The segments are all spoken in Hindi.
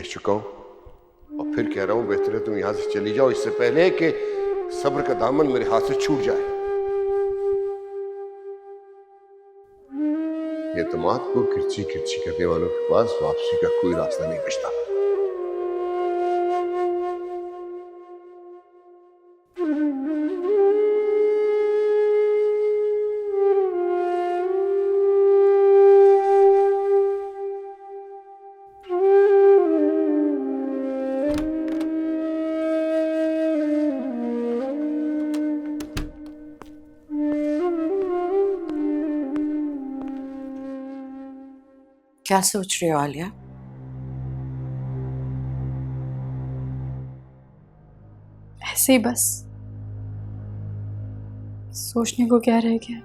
चुका हूं और फिर कह रहा हूं बेहतर है तुम यहां से चली जाओ इससे पहले कि सब्र का दामन मेरे हाथ से छूट जाए। एतमाद को किरची किरची करने वालों के पास वापसी का कोई रास्ता नहीं बचता। क्या सोच रही हो आलिया? ऐसे ही बस। सोचने को क्या रह गया।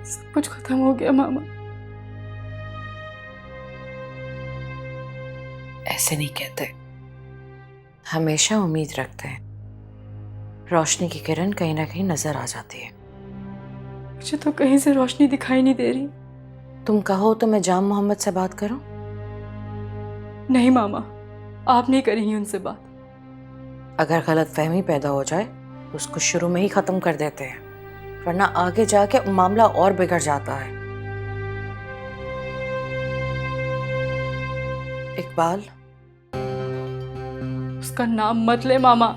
सब कुछ खत्म हो गया मामा। ऐसे नहीं कहते, हमेशा उम्मीद रखते हैं। रोशनी की किरण कहीं ना कहीं नजर आ जाती है। मुझे तो कहीं से रोशनी दिखाई नहीं दे रही। तुम कहो तो मैं जाम मोहम्मद से बात करूं? नहीं मामा, आप नहीं करेंगी उनसे बात। अगर गलत फहमी पैदा हो जाए तो उसको शुरू में ही खत्म कर देते हैं, वरना आगे जाके मामला और बिगड़ जाता है। इकबाल, उसका नाम मत ले मामा।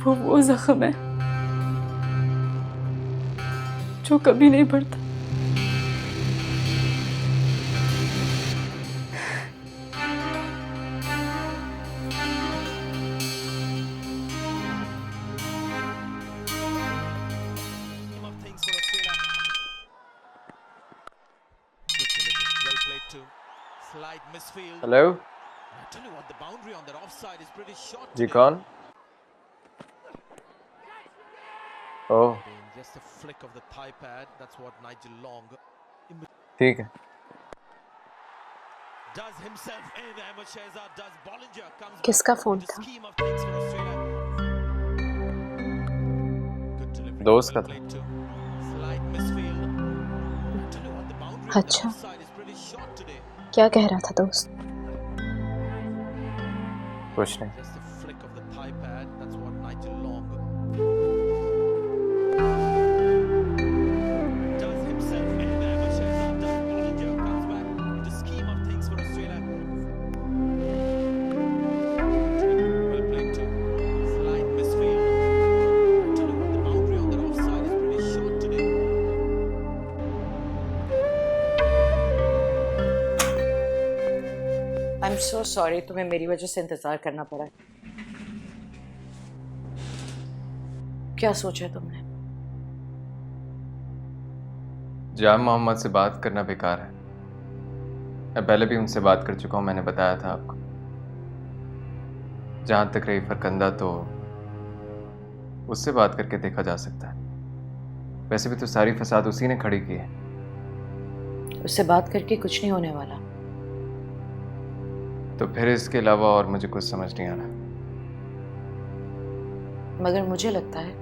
वो जख्म है जो कभी नहीं बढ़ता। हेलो जी, कौन? ओह ठीक है। किसका फोन था? दोस्त का था। अच्छा, क्या कह रहा था दोस्त? कुछ नहीं। आई एम सो सॉरी तुम्हें मेरी वजह से इंतजार करना पड़ा। क्या सोचा तुमने? जाम मोहम्मद से बात करना बेकार है। मैं पहले भी उनसे बात कर चुका हूं, मैंने बताया था आपको। जहां तक रही फरकंदा, तो उससे बात करके देखा जा सकता है। वैसे भी तो सारी फसाद उसी ने खड़ी की है। उससे बात करके कुछ नहीं होने वाला। तो फिर इसके अलावा और मुझे कुछ समझ नहीं आ रहा। मगर मुझे लगता है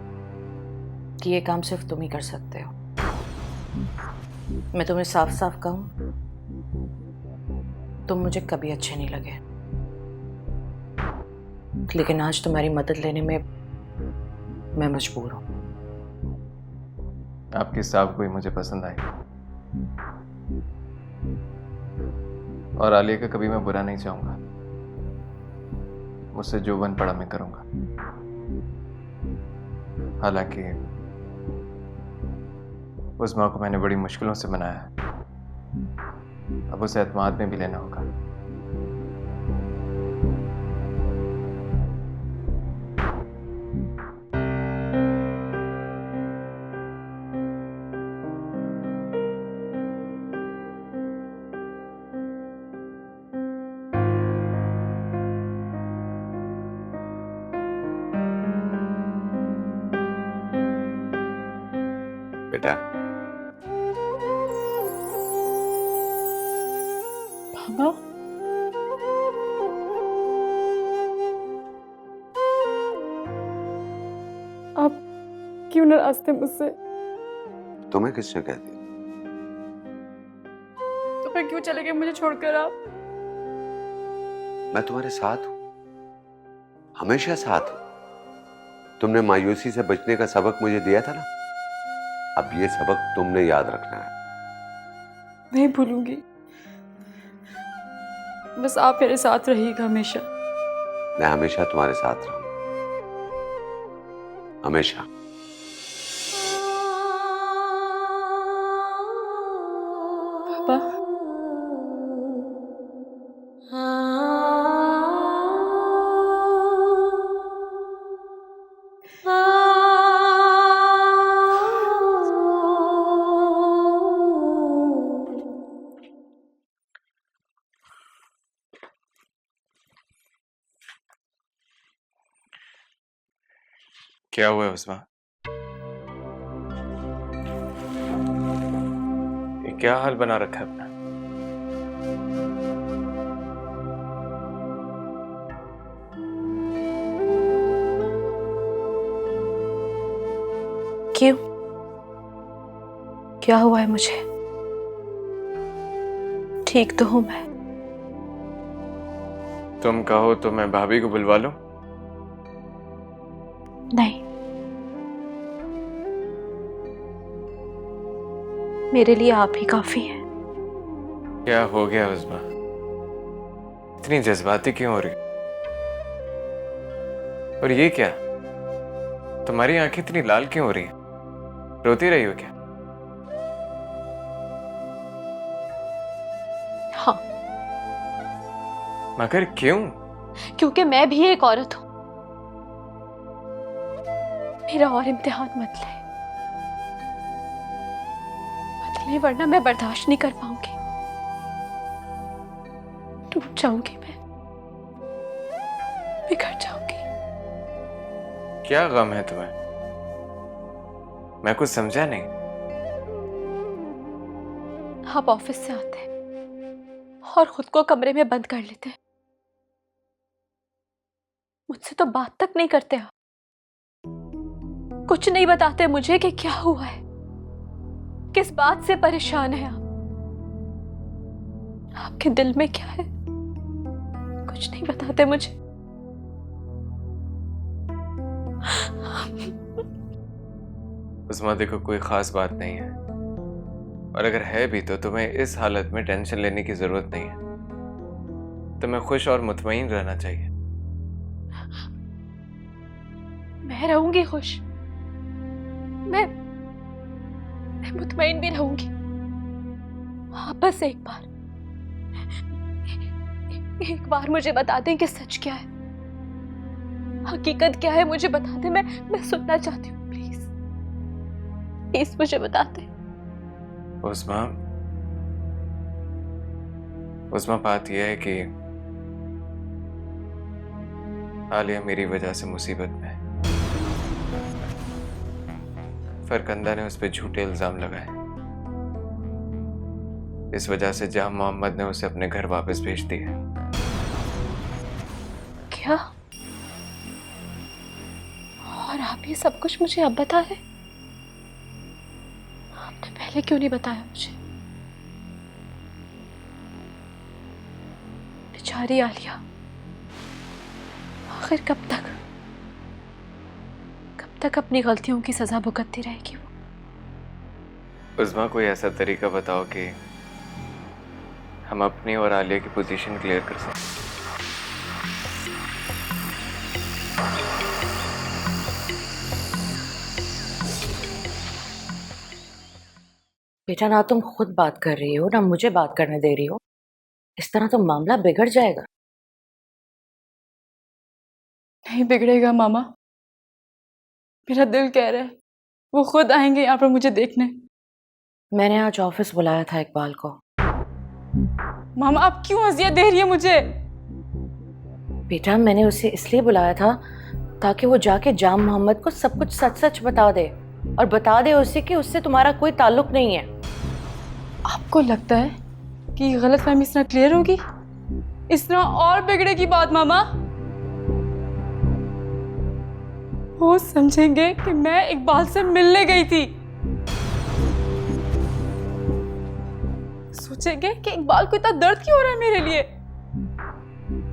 कि ये काम सिर्फ तुम ही कर सकते हो। मैं तुम्हें साफ साफ कहूं, तुम मुझे कभी अच्छे नहीं लगे, लेकिन आज तुम्हारी मदद लेने में मैं मजबूर हूं। आपकी साफ कोई मुझे पसंद आई, और आलिया का कभी मैं बुरा नहीं चाहूंगा। मुझसे जो बन पड़ा मैं करूंगा। हालांकि उस माँ को मैंने बड़ी मुश्किलों से मनाया है, अब उसे एतमाद में भी लेना होगा। बेटा, पापा, आप क्यों नाराज थे मुझसे। तुम्हें किसने कह दिया? तो फिर क्यों चले गए मुझे छोड़कर आप? मैं तुम्हारे साथ हूं, हमेशा साथ हूं। तुमने मायूसी से बचने का सबक मुझे दिया था ना, अब ये सबक तुमने याद रखना है। नहीं भूलूंगी, बस आप मेरे साथ रहिएगा हमेशा। मैं हमेशा तुम्हारे साथ रहूंगा, हमेशा। पापा, क्या हुआ है उस्मा? ये क्या हाल बना रखा है अपना? क्यों? क्या हुआ है मुझे? ठीक तो हूं मैं। तुम कहो तो मैं भाभी को बुलवा लूं? नहीं, मेरे लिए आप ही काफी हैं। क्या हो गया उस्मा? इतनी जज्बाती क्यों हो रही? और ये क्या, तुम्हारी आंखें इतनी लाल क्यों हो रही है? रोती रही हो क्या? हाँ, मगर क्यों? क्योंकि मैं भी एक औरत हूं। मेरा और इम्तिहान मत ले, वरना मैं बर्दाश्त नहीं कर पाऊंगी। टूट जाऊंगी मैं, बिखर जाऊंगी। क्या गम है तुम्हें? मैं कुछ समझा नहीं। आप ऑफिस से आते हैं और खुद को कमरे में बंद कर लेते हैं। मुझसे तो बात तक नहीं करते आप। कुछ नहीं बताते मुझे कि क्या हुआ है, किस बात से परेशान है आप, आपके दिल में क्या है, कुछ नहीं बताते मुझे। उस्मा देखो, कोई खास बात नहीं है, और अगर है भी तो तुम्हें इस हालत में टेंशन लेने की जरूरत नहीं है। तुम्हें खुश और मुतमईन रहना चाहिए। मैं रहूंगी खुश, मैं मुतमईन भी रहूंगी। हाँ, बस एक बार मुझे बता दें कि सच क्या है, हकीकत क्या है, मुझे बता दें। मैं सुनना चाहती हूँ, प्लीज प्लीज मुझे बता दें। उस्मा, बात यह है कि आलिया मेरी वजह से मुसीबत में है। फरकंदा ने उस पर झूठे इल्जाम लगाए। इस वजह से जहां मोहम्मद ने उसे अपने घर वापस भेज दिया। क्या? और आप ये सब कुछ मुझे अब बता रहे? आपने पहले क्यों नहीं बताया मुझे? बेचारी आलिया, आखिर कब तक अपनी गलतियों की सजा भुगतती रहेगी वो? उस्मा, कोई ऐसा तरीका बताओ कि हम अपनी और आलिया की पोजीशन क्लियर कर सकें। बेटा, ना तुम खुद बात कर रही हो, ना मुझे बात करने दे रही हो। इस तरह तो मामला बिगड़ जाएगा। नहीं बिगड़ेगा मामा, मेरा दिल कह रहा है वो खुद आएंगे यहाँ पर मुझे देखने। मैंने आज ऑफिस बुलाया था इकबाल को। मामा, आप क्यों अजियत दे रही है मुझे? बेटा, मैंने उसे इसलिए बुलाया था ताकि वो जाके जाम मोहम्मद को सब कुछ सच सच बता दे, और बता दे उसे कि उससे तुम्हारा कोई ताल्लुक नहीं है। आपको लगता है कि गलतफहमी इस तरह क्लियर होगी? इस तरह और बिगड़ेगी बात मामा। वो समझेंगे कि मैं इकबाल से मिलने गई थी। सोचेंगे कि इकबाल को इतना दर्द क्यों हो रहा है मेरे लिए।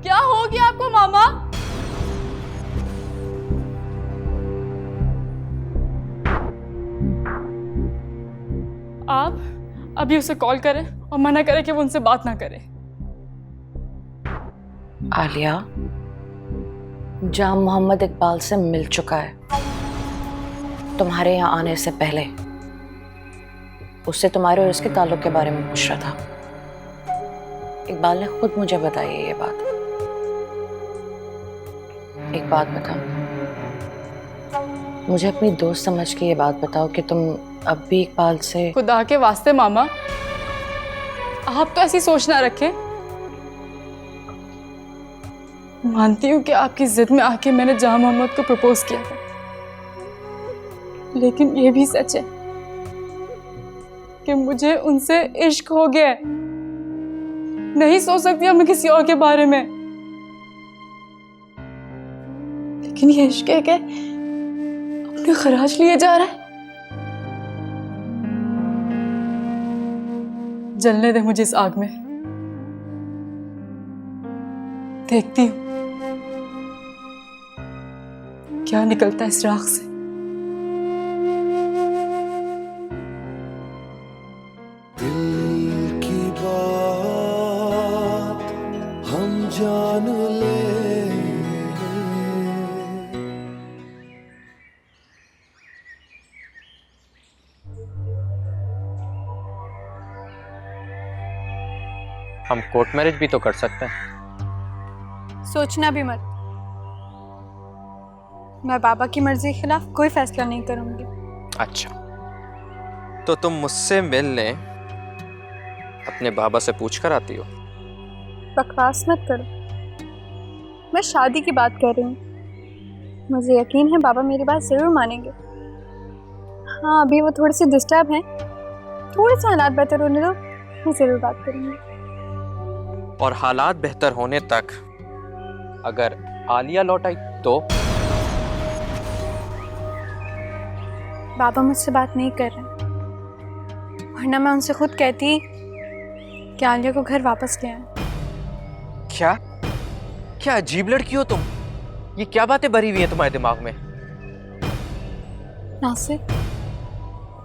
क्या हो गया आपको मामा? आप अभी उसे कॉल करें और मना करें कि वो उनसे बात ना करे। आलिया, जाम मोहम्मद इकबाल से मिल चुका है तुम्हारे यहाँ आने से पहले। उससे तुम्हारे और इसके ताल्लुक के बारे में पूछ रहा था। इकबाल ने खुद मुझे बताई है ये बात। एक बात बताओ, मुझे अपनी दोस्त समझ के ये बात बताओ कि तुम अब भी इकबाल से। खुदा के वास्ते मामा, आप तो ऐसी सोच ना रखें। मानती हूँ कि आपकी जिद में आके मैंने जाम मोहम्मद को प्रपोज किया था, लेकिन ये भी सच है कि मुझे उनसे इश्क हो गया है। नहीं सोच सकती अब मैं किसी और के बारे में। लेकिन ये इश्क है कि अपने खराज लिए जा रहा है। जलने दे मुझे इस आग में, देखती हूँ क्या निकलता है इस राख से। दिल की बात हम जान ले। हम कोर्ट मैरिज भी तो कर सकते हैं। सोचना भी मत। मैं बाबा की मर्जी के खिलाफ कोई फैसला नहीं करूंगी। अच्छा, तो तुम मुझसे मिलने अपने बाबा से पूछ कर आती हो? बकवास मत करो, मैं शादी की बात कर रही हूँ। मुझे यकीन है बाबा मेरी बात जरूर मानेंगे। हाँ, अभी वो थोड़ी सी डिस्टर्ब हैं, थोड़े से हालात बेहतर होने दो, मैं जरूर बात करूँगी। और हालात बेहतर होने तक अगर आलिया लौट आई तो? बाबा मुझसे बात नहीं कर रहे, वरना मैं उनसे खुद कहती कि आलिया को घर वापस ले आए। क्या क्या अजीब लड़की हो तुम। ये क्या बातें भरी हुई हैं तुम्हारे दिमाग में? नासिर,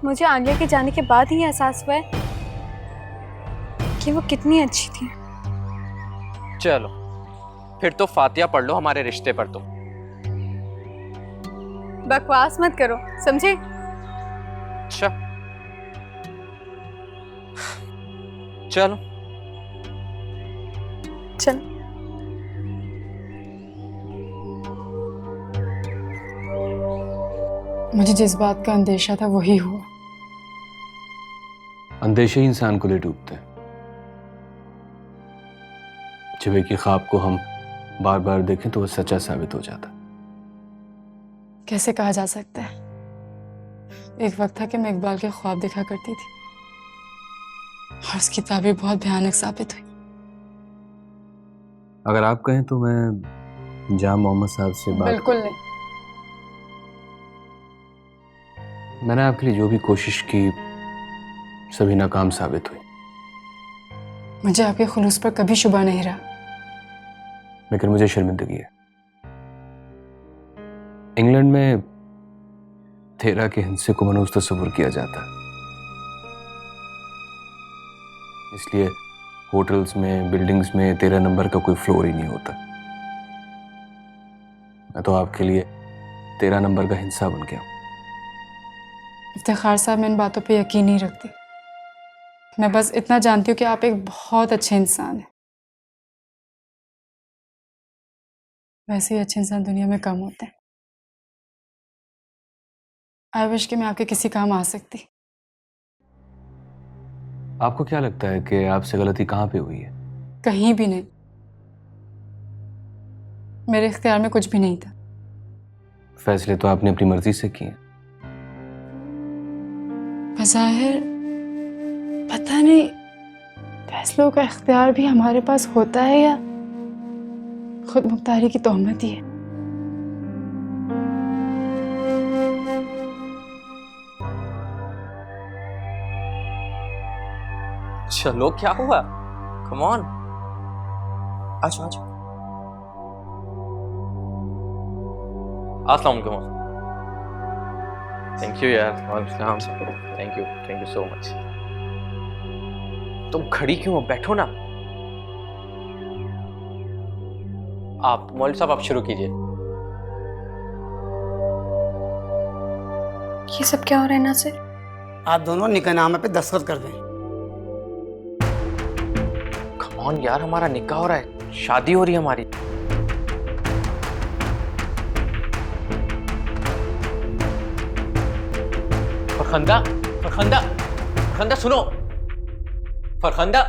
मुझे आलिया के जाने के बाद ही एहसास हुआ है कि वो कितनी अच्छी थी। चलो फिर तो फातिहा पढ़ लो हमारे रिश्ते पर तुम। बकवास मत करो, समझे? अच्छा चलो चल। मुझे जिस बात का अंदेशा था वही हुआ। अंदेशे ही इंसान को ले डूबते हैं। जब एक ही ख्वाब को हम बार बार देखें तो वो सच्चा साबित हो जाता। कैसे कहा जा सकता है? एक वक्त था कि मैं इकबाल के ख्वाब देखा करती थी और उसकी ताबीर बहुत भयानक साबित हुई। अगर आप कहें तो मैं जाम मोहम्मद साहब से बात। बिल्कुल नहीं। मैंने आपके लिए जो भी कोशिश की सभी नाकाम साबित हुई। मुझे आपके खुलूस पर कभी शुबा नहीं रहा। लेकिन मुझे शर्मिंदगी है। इंग्लैंड में तेरा के हिंसे को मनहूस तस्वुर किया जाता है, इसलिए होटल्स में बिल्डिंग्स में 13 नंबर का कोई फ्लोर ही नहीं होता। मैं तो आपके लिए 13 नंबर का हिंसा बन गया। इफ्तिखार साहब, मैं इन बातों पे यकीन नहीं रखती। मैं बस इतना जानती हूँ कि आप एक बहुत अच्छे इंसान हैं। वैसे ही अच्छे इंसान दुनिया में कम होते हैं। आई विश कि मैं आपके किसी काम आ सकती। आपको क्या लगता है कि आपसे गलती कहाँ पे हुई है? कहीं भी नहीं। मेरे इख्तियार में कुछ भी नहीं था। फैसले तो आपने अपनी मर्जी से किए। बज़ाहिर पता नहीं फैसलों का इख्तियार भी हमारे पास होता है या खुद मुख्तारी की तोहमत ही है। चलो क्या हुआ? कम ऑन, आजो आजो। अस्सलाम वालेकुम। थैंक यू यार। Thank you so much. तुम खड़ी क्यों हो? बैठो ना। आप मौलवी साहब आप शुरू कीजिए। ये सब क्या हो रहा है नासिर? आप दोनों निकाहनामे पे दस्तखत कर दें। कम ऑन यार, हमारा निकाह हो रहा है, शादी हो रही है हमारी। फरखंदा, फरखंदा, फरखंदा सुनो, फरखंदा।